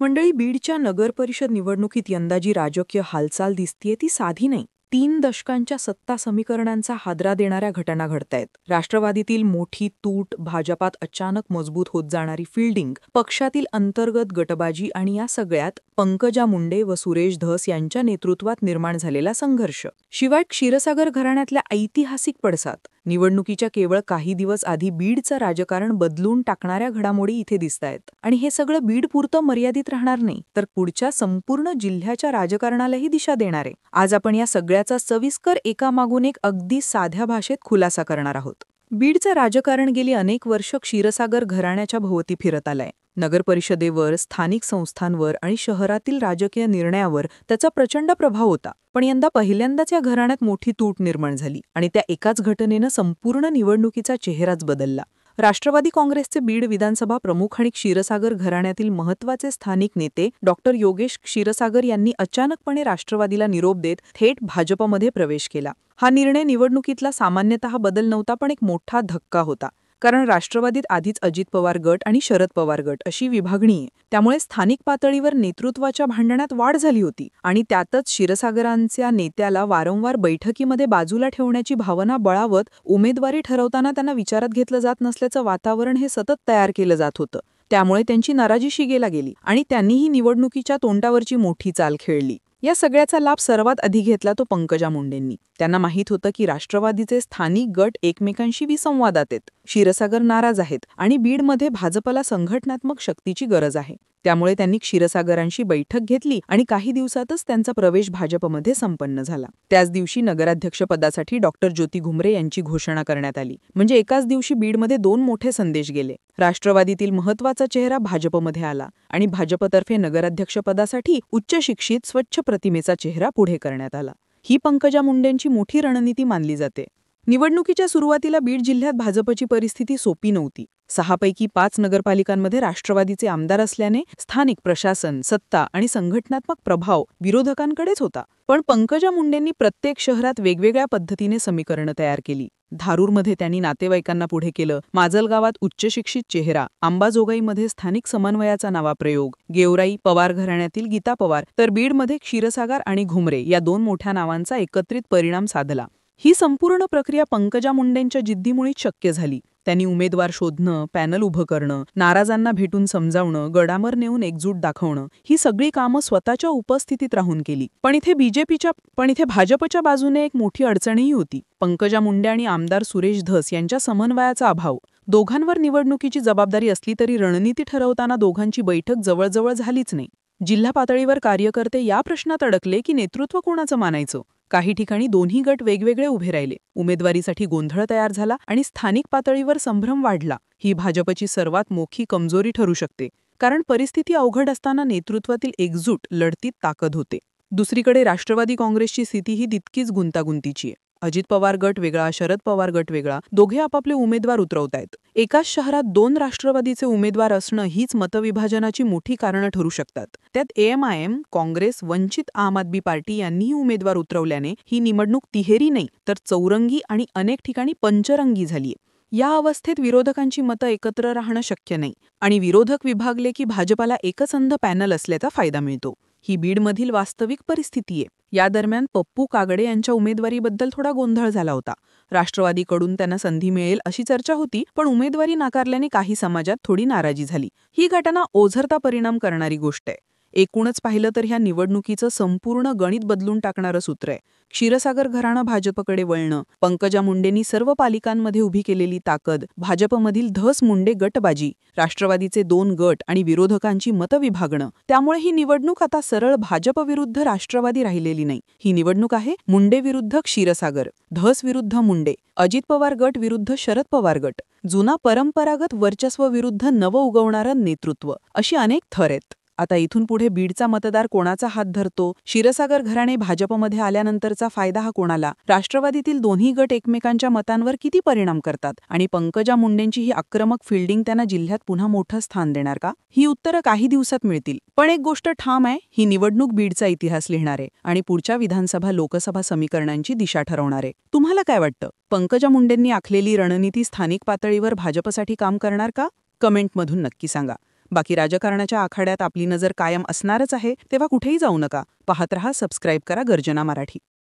मंडळी, बीडच्या नगरपरिषद निवडणुकीत यंदा जी राजकीय हालचाल दिसतीये ती साधी नाही. 3 दशकांच्या सत्ता समीकरणांचा हादरा देणाऱ्या घटना घडतायत. राष्ट्रवादीतील मोठी तूट, भाजपात अचानक मजबूत होत जाणारी फिल्डिंग, पक्षातील अंतर्गत गटबाजी आणि या सगळ्यात पंकजा मुंडे व सुरेश धस यांच्या नेतृत्वात निर्माण झालेला संघर्ष. शिवाय क्षीरसागर घराण्यातल्या ऐतिहासिक पडसाद. निवडणुकीच्या केवळ काही दिवस आधी बीडचं राजकारण बदलून टाकणाऱ्या घडामोडी इथे दिसतायत. आणि हे सगळं बीडपुरतं मर्यादित राहणार नाही, तर पुढच्या संपूर्ण जिल्ह्याच्या राजकारणालाही दिशा देणार आहे. आज आपण या सगळ्याचा सविस्कर एकामागून एक अगदी साध्या भाषेत खुलासा करणार आहोत. बीडचं राजकारण गेली अनेक वर्ष क्षीरसागर घराण्याच्या भोवती फिरत आलंय. नगरपरिषदेवर, स्थानिक संस्थांवर आणि शहरातील राजकीय निर्णयावर त्याचा प्रचंड प्रभाव होता. पण यंदा पहिल्यांदाच या घराण्यात मोठी तूट निर्माण झाली आणि त्या एकाच घटनेनं संपूर्ण निवडणुकीचा चेहराच बदलला. राष्ट्रवादी काँग्रेसचे बीड विधानसभा प्रमुख आणि क्षीरसागर घराण्यातील महत्त्वाचे स्थानिक नेते डॉक्टर योगेश क्षीरसागर यांनी अचानकपणे राष्ट्रवादीला निरोप देत थेट भाजपमध्ये प्रवेश केला. हा निर्णय निवडणुकीतला सामान्यतः बदल नव्हता, पण एक मोठा धक्का होता. कारण राष्ट्रवादीत आधीच अजित पवार गट आणि शरद पवार गट अशी विभागणी आहे. त्यामुळे स्थानिक पातळीवर नेतृत्वाच्या भांडणात वाढ झाली होती आणि त्यातच क्षीरसागरांच्या नेत्याला वारंवार बैठकीमध्ये बाजूला ठेवण्याची भावना बळावत उमेदवारी ठरवताना त्यांना विचारात घेतलं जात नसल्याचं वातावरण हे सतत तयार केलं जात होतं. त्यामुळे त्यांची नाराजी शिगेला गेली आणि त्यांनीही निवडणुकीच्या तोंडावरची मोठी चाल खेळली. या सगळ्याचा लाभ सर्वात आधी घेतला तो पंकजा मुंडेंनी. त्यांना माहीत होतं की राष्ट्रवादीचे स्थानिक गट एकमेकांशी विसंवादात आहेत, क्षीरसागर नाराज आहेत आणि बीडमध्ये भाजपला संघटनात्मक शक्तीची गरज आहे. त्यामुळे त्यांनी क्षीरसागरांशी बैठक घेतली आणि काही दिवसातच त्यांचा प्रवेश भाजपमध्ये संपन्न झाला. त्याच दिवशी नगराध्यक्षपदासाठी डॉक्टर ज्योती घुमरे यांची घोषणा करण्यात आली. म्हणजे एकाच दिवशी बीडमध्ये 2 मोठे संदेश गेले. राष्ट्रवादीतील महत्त्वाचा चेहरा भाजपमध्ये आला आणि भाजपतर्फे नगराध्यक्षपदासाठी उच्च शिक्षित स्वच्छ प्रतिमेचा चेहरा पुढे करण्यात आला. ही पंकजा मुंडेंची मोठी रणनीती मानली जाते. निवडणुकीच्या सुरुवातीला बीड जिल्ह्यात भाजपची परिस्थिती सोपी नव्हती. 6 पैकी 5 नगरपालिकांमध्ये राष्ट्रवादीचे आमदार असल्याने स्थानिक प्रशासन, सत्ता आणि संघटनात्मक प्रभाव विरोधकांकडेच होता. पण पंकजा मुंडेंनी प्रत्येक शहरात वेगवेगळ्या पद्धतीने समीकरणं तयार केली. धारूरमध्ये त्यांनी नातेवाईकांना पुढे केलं, माजलगावात उच्च शिक्षित चेहरा, अंबाजोगाईमध्ये स्थानिक समन्वयाचा नावाप्रयोग, गेवराई पवार घराण्यातील गीता पवार, तर बीडमध्ये क्षीरसागर आणि घुमरे या 2 मोठ्या नावांचा एकत्रित परिणाम साधला. ही संपूर्ण प्रक्रिया पंकजा मुंडेंच्या जिद्दीमुळेच शक्य झाली. त्यांनी उमेदवार शोधणं, पॅनल उभं करणं, नाराजांना भेटून समजावणं, गडावर नेऊन एकजूट दाखवणं, ही सगळी कामं स्वतःच्या उपस्थितीत राहून केली. पण इथे भाजपच्या बाजूने एक मोठी अडचणही होती. पंकजा मुंडे आणि आमदार सुरेश धस यांच्या समन्वयाचा अभाव. दोघांवर निवडणुकीची जबाबदारी असली तरी रणनीती ठरवताना दोघांची बैठक जवळजवळ झालीच नाही. जिल्हा पातळीवर कार्यकर्ते या प्रश्नात अडकले की नेतृत्व कोणाचं मानायचं. काही ठिकाणी दोन्ही गट वेगवेगळे उभे राहिले. उमेदवारीसाठी गोंधळ तयार झाला आणि स्थानिक पातळीवर संभ्रम वाढला. ही भाजपची सर्वात मोठी कमजोरी ठरू शकते, कारण परिस्थिती अवघड असताना नेतृत्वातील एकजूट लढतीत ताकद होते. दुसरीकडे राष्ट्रवादी काँग्रेसची स्थितीही तितकीच गुंतागुंतीची आहे. अजित पवार गट वेगळा, शरद पवार गट वेगळा, दोघे आपापले उमेदवार उतरवतायत. एकाच शहरात 2 राष्ट्रवादीचे उमेदवार असणं हीच मतविभाजनाची मोठी कारणं ठरू शकतात. त्यात AMIM, काँग्रेस, वंचित आम आदमी पार्टी यांनीही उमेदवार उतरवल्याने ही निवडणूक तिहेरी नाही तर चौरंगी आणि अनेक ठिकाणी पंचरंगी झालीय. या अवस्थेत विरोधकांची मतं एकत्र राहणं शक्य नाही आणि विरोधक विभागले की भाजपाला एकसंध पॅनल असल्याचा फायदा मिळतो. ही बीडमधील वास्तविक परिस्थिती आहे. या दरम्यान पप्पू कागडे यांच्या उमेदवारीबद्दल थोडा गोंधळ झाला होता. राष्ट्रवादीकडून त्यांना संधी मिळेल अशी चर्चा होती, पण उमेदवारी नाकारल्याने काही समाजात थोडी नाराजी झाली. ही घटना ओझरता परिणाम करणारी गोष्ट आहे. एकूणच पाहिलं तर ह्या निवडणुकीचं संपूर्ण गणित बदलून टाकणारं सूत्र आहे. क्षीरसागर घराणं भाजपकडे वळणं, पंकजा मुंडेंनी सर्व पालिकांमध्ये उभी केलेली ताकद, भाजपमधील धस मुंडे गटबाजी, राष्ट्रवादीचे 2 गट आणि विरोधकांची मतं विभागणं. त्यामुळे ही निवडणूक आता सरळ भाजप विरुद्ध राष्ट्रवादी राहिलेली नाही. ही निवडणूक आहे मुंडे विरुद्ध क्षीरसागर, धस विरुद्ध मुंडे, अजित पवार गट विरुद्ध शरद पवार गट, जुना परंपरागत वर्चस्व विरुद्ध नवं उगवणारं नेतृत्व, अशी अनेक थर आहेत. आता इथून पुढे बीडचा मतदार कोणाचा हात धरतो, क्षीरसागर घराणे भाजपमध्ये आल्यानंतरचा फायदा हा कोणाला, राष्ट्रवादीतील दोन्ही गट एकमेकांच्या मतांवर किती परिणाम करतात आणि पंकजा मुंडेंची ही आक्रमक फिल्डिंग त्यांना जिल्ह्यात पुन्हा मोठं स्थान देणार का, ही उत्तरं काही दिवसात मिळतील. पण एक गोष्ट ठाम आहे, ही निवडणूक बीडचा इतिहास लिहिणार आहे आणि पुढच्या विधानसभा लोकसभा समीकरणांची दिशा ठरवणार आहे. तुम्हाला काय वाटतं? पंकजा मुंडेंनी आखलेली रणनीती स्थानिक पातळीवर भाजपसाठी काम करणार का? कमेंटमधून नक्की सांगा. बाकी राजकारणाच्या आखाड्यात आपली नजर कायम असणारच आहे, तेव्हा कुठेही जाऊ नका. पाहत रहा, सबस्क्राईब करा गर्जना मराठी.